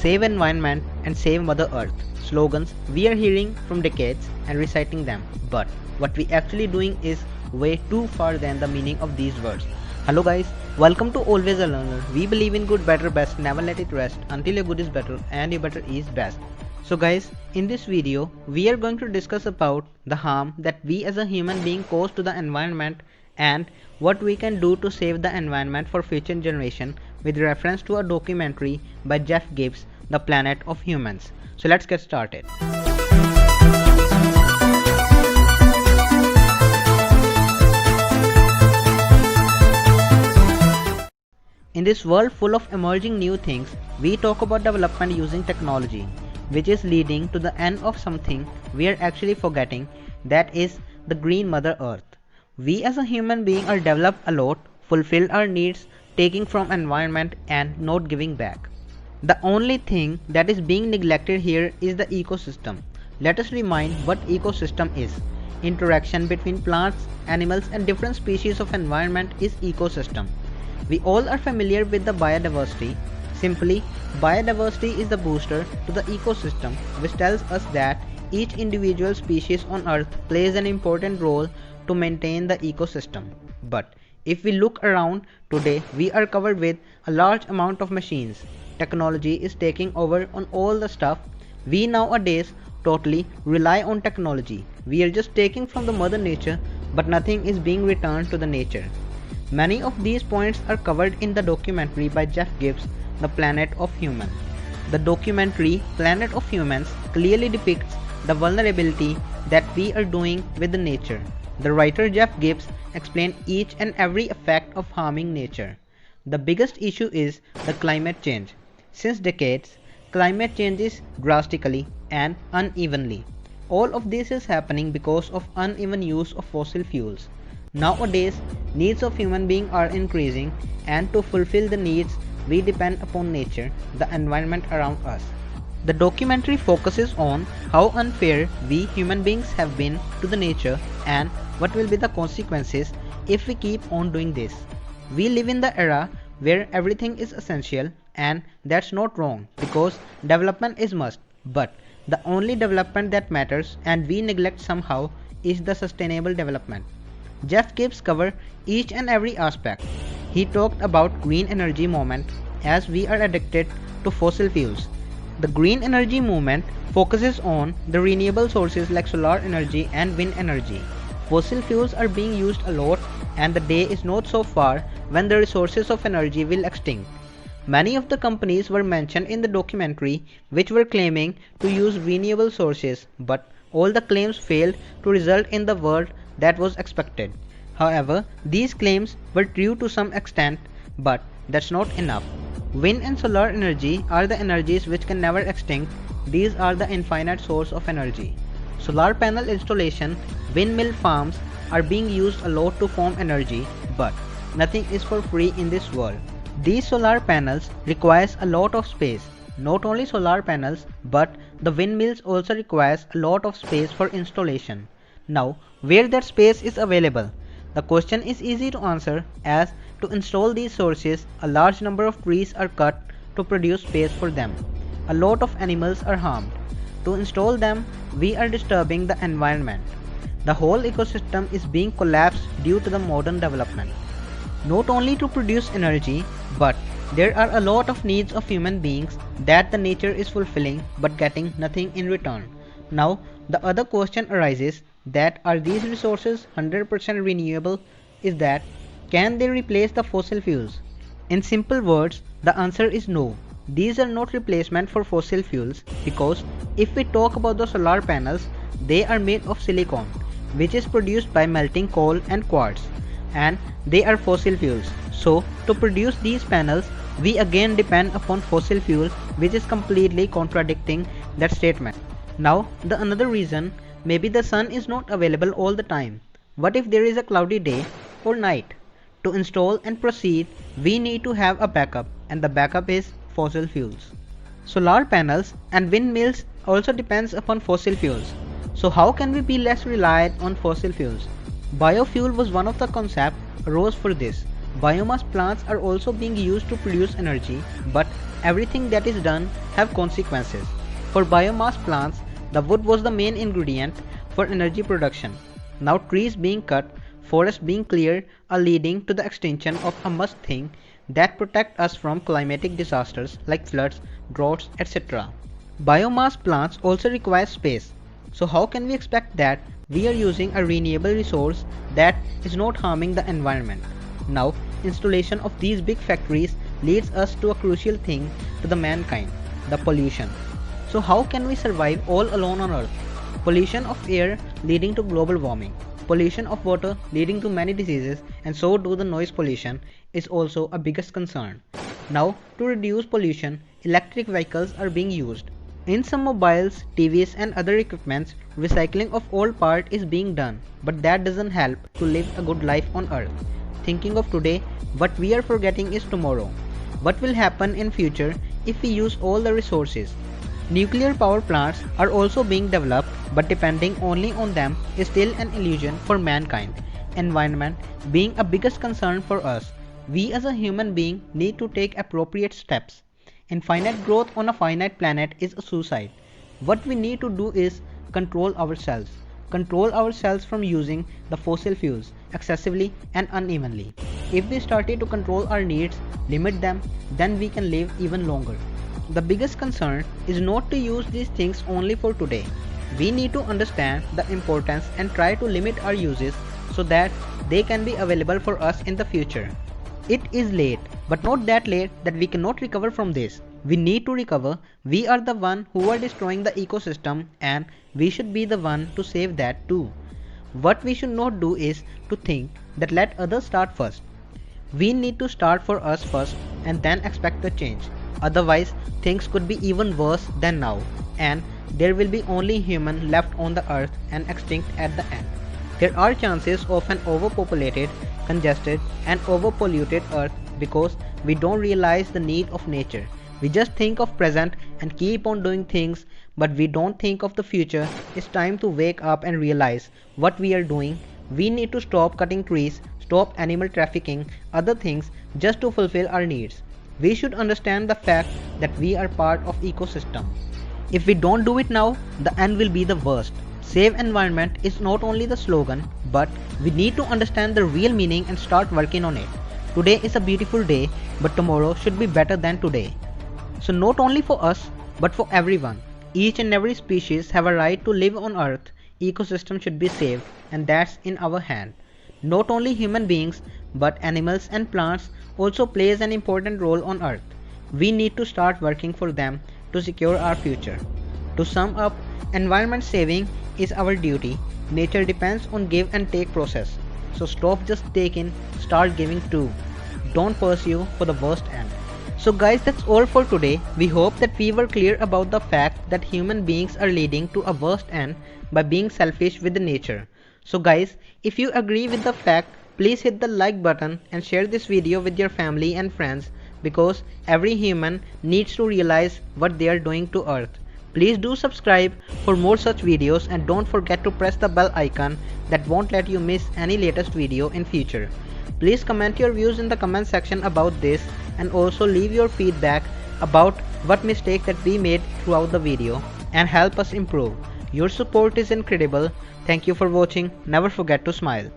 save environment and save Mother Earth, slogans we are hearing from decades and reciting them, but what we actually doing is way too far than the meaning of these words. Hello guys, welcome to Always a Learner. We believe in good, better, best, never let it rest until your good is better and your better is best. So guys, in this video, we are going to discuss about the harm that we as a human being cause to the environment and what we can do to save the environment for future generation with reference to a documentary by Jeff Gibbs, The Planet of Humans. So let's get started. In this world full of emerging new things, we talk about development using technology, which is leading to the end of something we are actually forgetting, that is the green Mother Earth. We as a human being are developed a lot, fulfill our needs, taking from environment and not giving back. The only thing that is being neglected here is the ecosystem. Let us remind what ecosystem is. Interaction between plants, animals and different species of environment is ecosystem. We all are familiar with the biodiversity. Simply, biodiversity is the booster to the ecosystem, which tells us that each individual species on Earth plays an important role to maintain the ecosystem. But if we look around today, we are covered with a large amount of machines. Technology is taking over on all the stuff. We nowadays totally rely on technology. We are just taking from the mother nature, but nothing is being returned to the nature. Many of these points are covered in the documentary by Jeff Gibbs, The Planet of Humans. The documentary Planet of Humans clearly depicts the vulnerability that we are doing with the nature. The writer Jeff Gibbs explained each and every effect of harming nature. The biggest issue is the climate change. Since decades, climate changes drastically and unevenly. All of this is happening because of uneven use of fossil fuels. Nowadays, needs of human beings are increasing, and to fulfill the needs, we depend upon nature, the environment around us. The documentary focuses on how unfair we human beings have been to the nature and what will be the consequences if we keep on doing this. We live in the era where everything is essential, and that's not wrong because development is must, but the only development that matters and we neglect somehow is the sustainable development. Jeff Gibbs covered each and every aspect. He talked about green energy movement as we are addicted to fossil fuels. The green energy movement focuses on the renewable sources like solar energy and wind energy. Fossil fuels are being used a lot, and the day is not so far when the resources of energy will extinct. Many of the companies were mentioned in the documentary which were claiming to use renewable sources, but all the claims failed to result in the world that was expected. However, these claims were true to some extent, but that's not enough. Wind and solar energy are the energies which can never extinct. These are the infinite source of energy. Solar panel installation, windmill farms are being used a lot to form energy, but nothing is for free in this world. These solar panels requires a lot of space. Not only solar panels, but the windmills also requires a lot of space for installation. Now, where that space is available? The question is easy to answer, as to install these sources, a large number of trees are cut to produce space for them. A lot of animals are harmed. To install them, we are disturbing the environment. The whole ecosystem is being collapsed due to the modern development. Not only to produce energy, but there are a lot of needs of human beings that the nature is fulfilling but getting nothing in return. Now, the other question arises that are these resources 100% renewable? Is that can they replace the fossil fuels? In simple words, the answer is no. These are not replacement for fossil fuels because if we talk about the solar panels, they are made of silicon, which is produced by melting coal and quartz, and they are fossil fuels. So to produce these panels, we again depend upon fossil fuel, which is completely contradicting that statement. Now, the another reason, maybe the sun is not available all the time. What if there is a cloudy day or night? To install and proceed, we need to have a backup, and the backup is fossil fuels. Solar panels and windmills also depends upon fossil fuels. So how can we be less reliant on fossil fuels? Biofuel was one of the concepts arose for this. Biomass plants are also being used to produce energy, but everything that is done have consequences. For biomass plants, the wood was the main ingredient for energy production. Now trees being cut, forests being cleared are leading to the extinction of a must thing that protect us from climatic disasters like floods, droughts, etc. Biomass plants also require space. So how can we expect that we are using a renewable resource that is not harming the environment? Now, installation of these big factories leads us to a crucial thing to the mankind, the pollution. So how can we survive all alone on Earth? Pollution of air leading to global warming. Pollution of water leading to many diseases, and so do the noise pollution is also a biggest concern. Now, to reduce pollution, electric vehicles are being used. In some mobiles, TVs and other equipments, recycling of old part is being done, but that doesn't help to live a good life on Earth. Thinking of today, what we are forgetting is tomorrow. What will happen in future if we use all the resources? Nuclear power plants are also being developed, but depending only on them is still an illusion for mankind. Environment being a biggest concern for us, we as a human being need to take appropriate steps. Infinite growth on a finite planet is a suicide. What we need to do is control ourselves. Control ourselves from using the fossil fuels excessively and unevenly. If we started to control our needs, limit them, then we can live even longer. The biggest concern is not to use these things only for today. We need to understand the importance and try to limit our uses so that they can be available for us in the future. It is late, but not that late that we cannot recover from this. We need to recover. We are the one who are destroying the ecosystem, and we should be the one to save that too. What we should not do is to think that let others start first. We need to start for us first and then expect the change. Otherwise, things could be even worse than now, and there will be only human left on the earth and extinct at the end. There are chances of an overpopulated, congested and overpolluted earth because we don't realize the need of nature. We just think of present and keep on doing things, but we don't think of the future. It's time to wake up and realize what we are doing. We need to stop cutting trees, stop animal trafficking, other things just to fulfill our needs. We should understand the fact that we are part of ecosystem. If we don't do it now, the end will be the worst. Save environment is not only the slogan, but we need to understand the real meaning and start working on it. Today is a beautiful day, but tomorrow should be better than today. So not only for us, but for everyone. Each and every species have a right to live on Earth. Ecosystem should be saved, and that's in our hand. Not only human beings, but animals and plants also plays an important role on Earth. We need to start working for them to secure our future. To sum up, environment saving is our duty. Nature depends on give and take process. So stop just taking, start giving too. Don't pursue for the worst end. So guys, that's all for today. We hope that we were clear about the fact that human beings are leading to a worst end by being selfish with the nature. So guys, if you agree with the fact, please hit the like button and share this video with your family and friends, because every human needs to realize what they are doing to Earth. Please do subscribe for more such videos, and don't forget to press the bell icon that won't let you miss any latest video in future. Please comment your views in the comment section about this, and also leave your feedback about what mistake that we made throughout the video and help us improve. Your support is incredible. Thank you for watching. Never forget to smile.